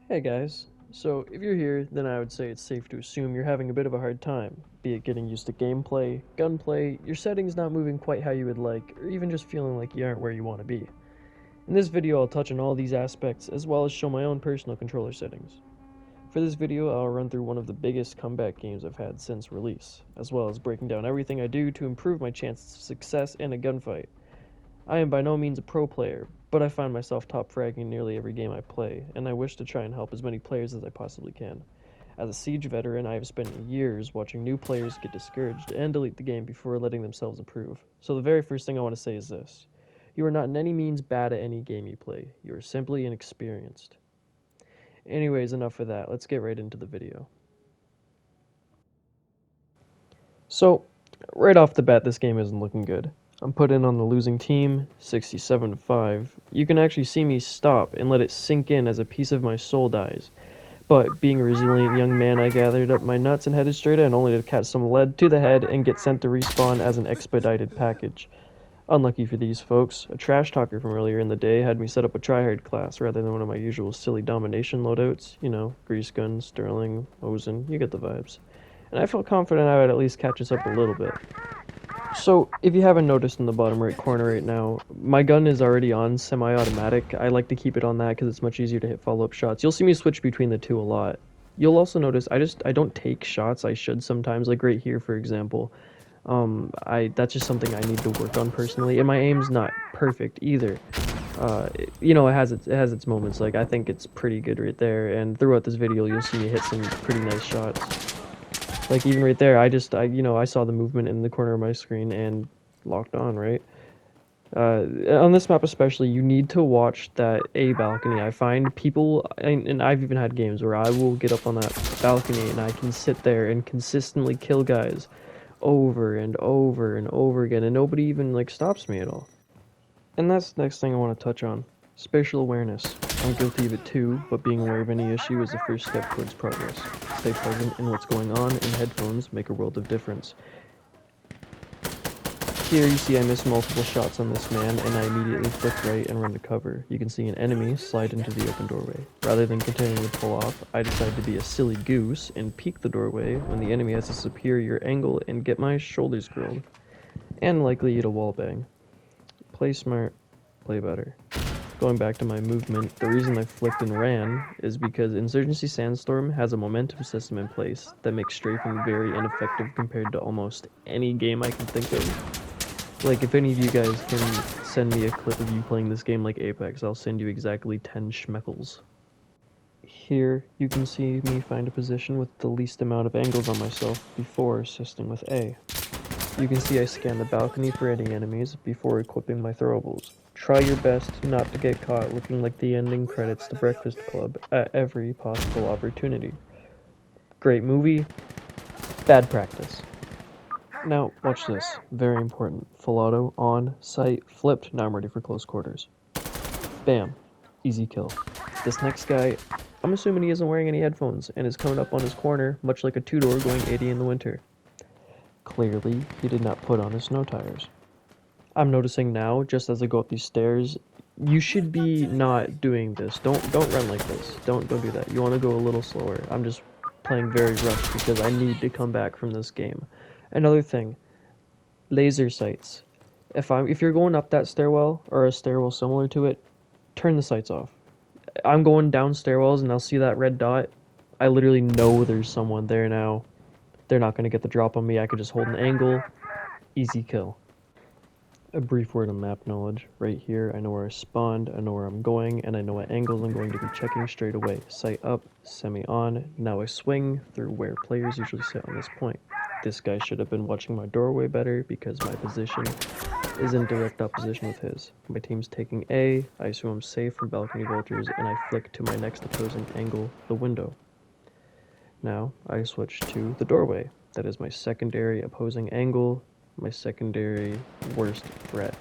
Hey guys, so if you're here, then I would say it's safe to assume you're having a bit of a hard time, be it getting used to gameplay, gunplay, your settings not moving quite how you would like, or even just feeling like you aren't where you want to be. In this video I'll touch on all these aspects, as well as show my own personal controller settings. For this video I'll run through one of the biggest comeback games I've had since release, as well as breaking down everything I do to improve my chances of success in a gunfight. I am by no means a pro player, but I find myself top fragging nearly every game I play, and I wish to try and help as many players as I possibly can. As a Siege veteran, I have spent years watching new players get discouraged and delete the game before letting themselves improve. So the very first thing I want to say is this. You are not in any means bad at any game you play. You are simply inexperienced. Anyways, enough of that. Let's get right into the video. So, right off the bat, this game isn't looking good. I'm put in on the losing team, 67-5. You can actually see me stop and let it sink in as a piece of my soul dies. But being a resilient young man, I gathered up my nuts and headed straight in, only to catch some lead to the head and get sent to respawn as an expedited package. Unlucky for these folks, a trash talker from earlier in the day had me set up a tryhard class rather than one of my usual silly domination loadouts. You know, grease gun, Sterling, Ozen, you get the vibes. And I felt confident I would at least catch us up a little bit. So, if you haven't noticed in the bottom right corner right now, my gun is already on semi-automatic. I like to keep it on that because it's much easier to hit follow-up shots. You'll see me switch between the two a lot. You'll also notice I don't take shots. I should sometimes, like right here, for example. That's just something I need to work on personally, and my aim's not perfect either. It has its moments. Like I think it's pretty good right there, and throughout this video, you'll see me hit some pretty nice shots. Like even right there, I saw the movement in the corner of my screen and locked on, right? On this map especially, you need to watch that A balcony. I find people, and I've even had games where I will get up on that balcony and I can sit there and consistently kill guys over and over and over again, and nobody even like stops me at all. And that's the next thing I want to touch on. Spatial awareness. I'm guilty of it too, but being aware of any issue is the first step towards progress. Stay present in what's going on, and headphones make a world of difference. Here you see I missed multiple shots on this man, and I immediately flick right and run to cover. You can see an enemy slide into the open doorway. Rather than continuing to pull off, I decide to be a silly goose and peek the doorway when the enemy has a superior angle and get my shoulders grilled. And likely eat a wallbang. Play smart, play better. Going back to my movement, the reason I flicked and ran is because Insurgency Sandstorm has a momentum system in place that makes strafing very ineffective compared to almost any game I can think of. Like, if any of you guys can send me a clip of you playing this game like Apex, I'll send you exactly 10 schmeckles. Here, you can see me find a position with the least amount of angles on myself before assisting with A. You can see I scan the balcony for any enemies before equipping my throwables. Try your best not to get caught looking like the ending credits to Breakfast Club at every possible opportunity. Great movie, bad practice. Now, watch this. Very important. Full auto, on, sight, flipped, now I'm ready for close quarters. Bam. Easy kill. This next guy, I'm assuming he isn't wearing any headphones and is coming up on his corner, much like a two-door going 80 in the winter. Clearly, he did not put on his snow tires. I'm noticing now, just as I go up these stairs, you should be not doing this. Don't run like this. Don't do that. You want to go a little slower. I'm just playing very rushed because I need to come back from this game. Another thing, laser sights. If you're going up that stairwell or a stairwell similar to it, turn the sights off. I'm going down stairwells and I'll see that red dot. I literally know there's someone there now. They're not going to get the drop on me. I could just hold an angle. Easy kill. A brief word on map knowledge. Right here, I know where I spawned, I know where I'm going, and I know what angles I'm going to be checking straight away. Sight up, semi-on. Now I swing through where players usually sit on this point. This guy should have been watching my doorway better because my position is in direct opposition with his. My team's taking A, I assume I'm safe from balcony vultures, and I flick to my next opposing angle, the window. Now, I switch to the doorway. That is my secondary opposing angle, my secondary worst threat.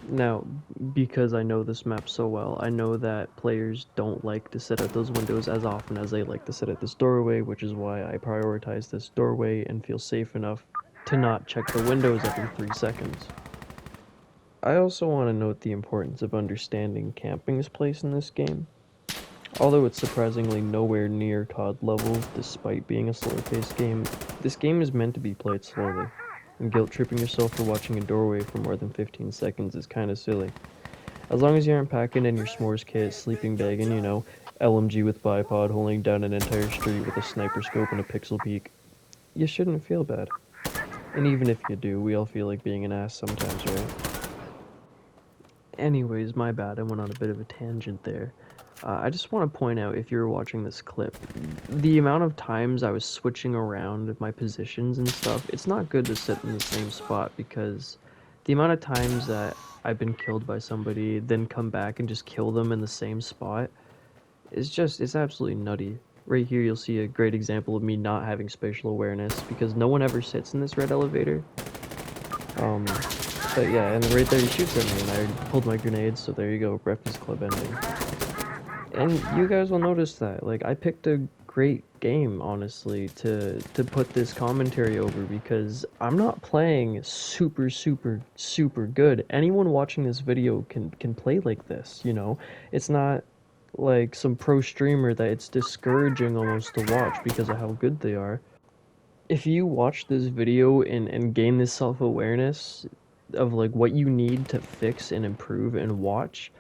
Now, because I know this map so well, I know that players don't like to sit at those windows as often as they like to sit at this doorway, which is why I prioritize this doorway and feel safe enough to not check the windows every 3 seconds. I also want to note the importance of understanding camping's place in this game. Although it's surprisingly nowhere near COD levels despite being a slower paced game, this game is meant to be played slowly, and guilt tripping yourself for watching a doorway for more than 15 seconds is kinda silly. As long as you aren't packing in your s'mores kit, sleeping bag, and LMG with bipod holding down an entire street with a sniper scope and a pixel peek, you shouldn't feel bad. And even if you do, we all feel like being an ass sometimes, right? Anyways, my bad, I went on a bit of a tangent there. I just want to point out, if you're watching this clip, the amount of times I was switching around my positions and stuff, it's not good to sit in the same spot, because the amount of times that I've been killed by somebody, then come back and just kill them in the same spot, it's absolutely nutty. Right here you'll see a great example of me not having spatial awareness, because no one ever sits in this red elevator. Um, but yeah, and right there he shoots at me, and I pulled my grenades, so there you go, Breakfast Club ending. And you guys will notice that, like, I picked a great game, honestly, to put this commentary over, because I'm not playing super, super, super good. Anyone watching this video can play like this, you know? It's not like some pro streamer that it's discouraging almost to watch because of how good they are. If you watch this video and gain this self-awareness of like what you need to fix and improve and watch,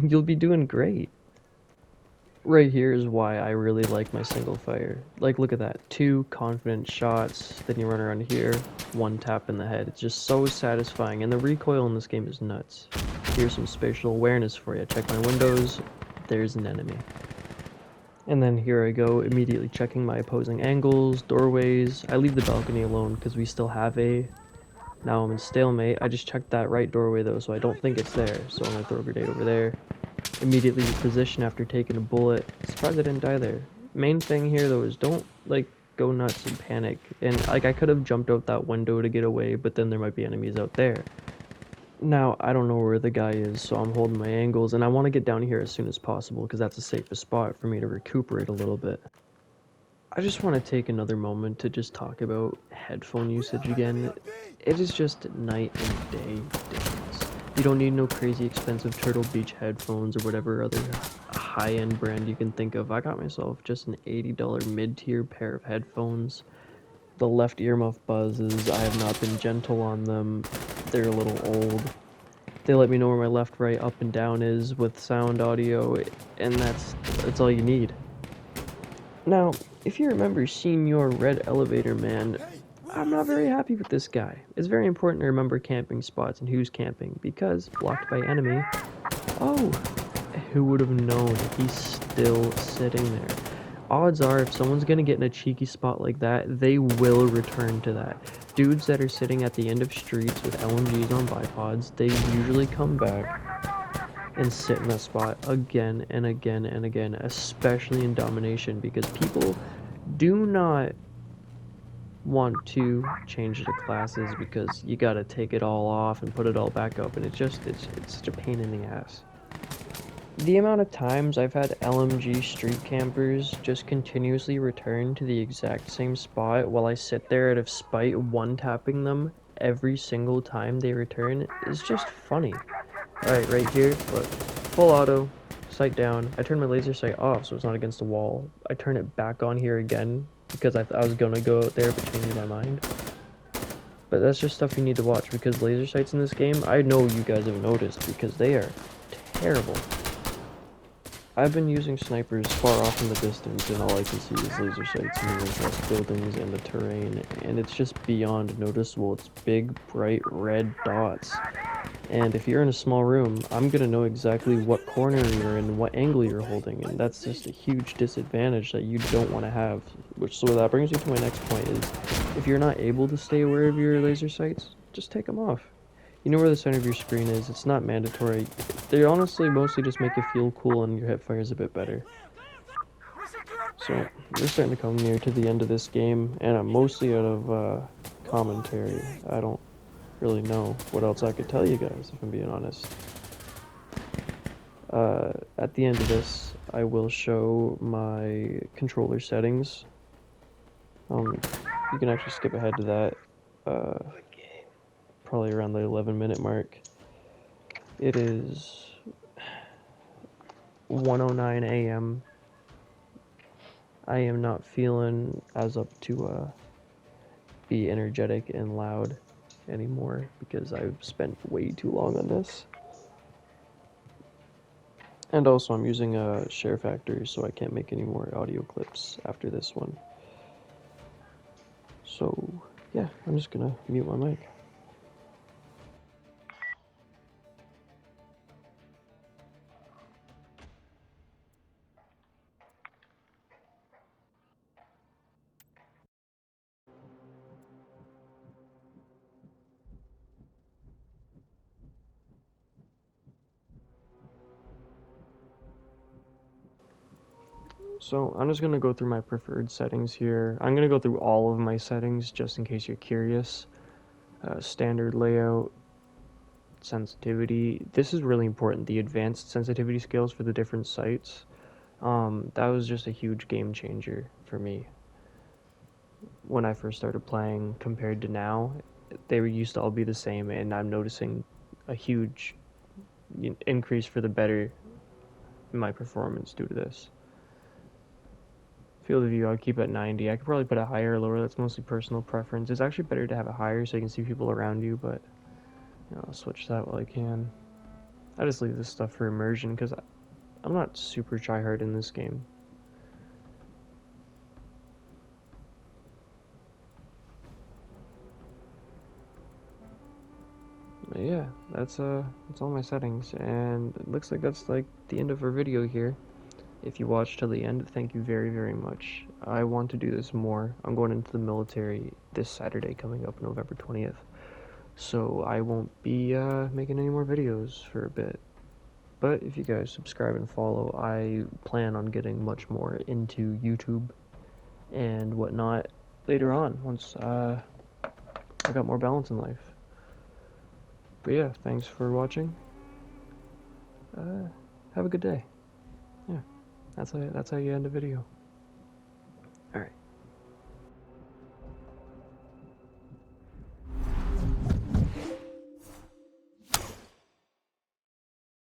you'll be doing great. Right here is why I really like my single fire. Like, look at that. 2 confident shots, then you run around here, 1 tap in the head. It's just so satisfying, and the recoil in this game is nuts. Here's some spatial awareness for you. Check my windows, there's an enemy. And then here I go, immediately checking my opposing angles, doorways. I leave the balcony alone because we still have A. Now I'm in stalemate. I just checked that right doorway though, so I don't think it's there. So I'm gonna throw a grenade over there. Immediately reposition after taking a bullet. Surprised I didn't die there. Main thing here though is don't like go nuts and panic. And like I could have jumped out that window to get away, but then there might be enemies out there. Now I don't know where the guy is, so I'm holding my angles, and I want to get down here as soon as possible because that's the safest spot for me to recuperate a little bit. I just want to take another moment to just talk about headphone usage again. It is just night and day difference. You don't need no crazy expensive Turtle Beach headphones or whatever other high-end brand you can think of. I got myself just an $80 mid-tier pair of headphones. The left earmuff buzzes, I have not been gentle on them. They're a little old. They let me know where my left, right, up, and down is with sound audio, and that's all you need. Now, if you remember Senior Red Elevator Man, I'm not very happy with this guy. It's very important to remember camping spots and who's camping, because blocked by enemy. Oh, who would have known? He's still sitting there. Odds are, if someone's gonna get in a cheeky spot like that, they will return to that. Dudes that are sitting at the end of streets with LMGs on bipods, they usually come back and sit in that spot again and again and again, especially in domination, because people do not want to change the classes because you gotta take it all off and put it all back up, and it's such a pain in the ass. The amount of times I've had LMG street campers just continuously return to the exact same spot while I sit there out of spite one-tapping them every single time they return is just funny. Alright, right here, look. Full auto, sight down. I turn my laser sight off so it's not against the wall. I turn it back on here again because I was gonna go out there but changed my mind. But that's just stuff you need to watch, because laser sights in this game, I know you guys have noticed, because they are terrible. I've been using snipers far off in the distance, and all I can see is laser sights moving across buildings and the terrain, and it's just beyond noticeable. It's big, bright red dots. And if you're in a small room, I'm gonna know exactly what corner you're in, what angle you're holding, and that's just a huge disadvantage that you don't want to have. So that brings me to my next point is, if you're not able to stay aware of your laser sights, just take them off. You know where the center of your screen is, it's not mandatory. They honestly mostly just make you feel cool and your hip fire is a bit better. So, we're starting to come near to the end of this game, and I'm mostly out of commentary. I don't really know what else I could tell you guys, if I'm being honest. At the end of this, I will show my controller settings. You can actually skip ahead to that. Probably around the 11-minute mark. It is 1:09 a.m. I am not feeling as up to be energetic and loud anymore because I've spent way too long on this. And also I'm using a share factory, so I can't make any more audio clips after this one. So yeah, I'm just gonna mute my mic. So I'm just gonna go through my preferred settings here. I'm gonna go through all of my settings just in case you're curious. Standard layout, sensitivity. This is really important. The advanced sensitivity scales for the different sites. That was just a huge game changer for me when I first started playing compared to now. They used to all be the same, and I'm noticing a huge increase for the better in my performance due to this. Field of view, I'll keep at 90. I could probably put it higher or lower. That's mostly personal preference. It's actually better to have it higher so you can see people around you, but I'll switch that while I can. I just leave this stuff for immersion because I'm not super tryhard in this game. But yeah, that's all my settings, and it looks like that's like the end of our video here. If you watched till the end, thank you very, very much. I want to do this more. I'm going into the military this Saturday coming up, November 20th. So I won't be making any more videos for a bit. But if you guys subscribe and follow, I plan on getting much more into YouTube and whatnot later on once I got more balance in life. But yeah, thanks for watching. Have a good day. Yeah, that's how you end a video. All right.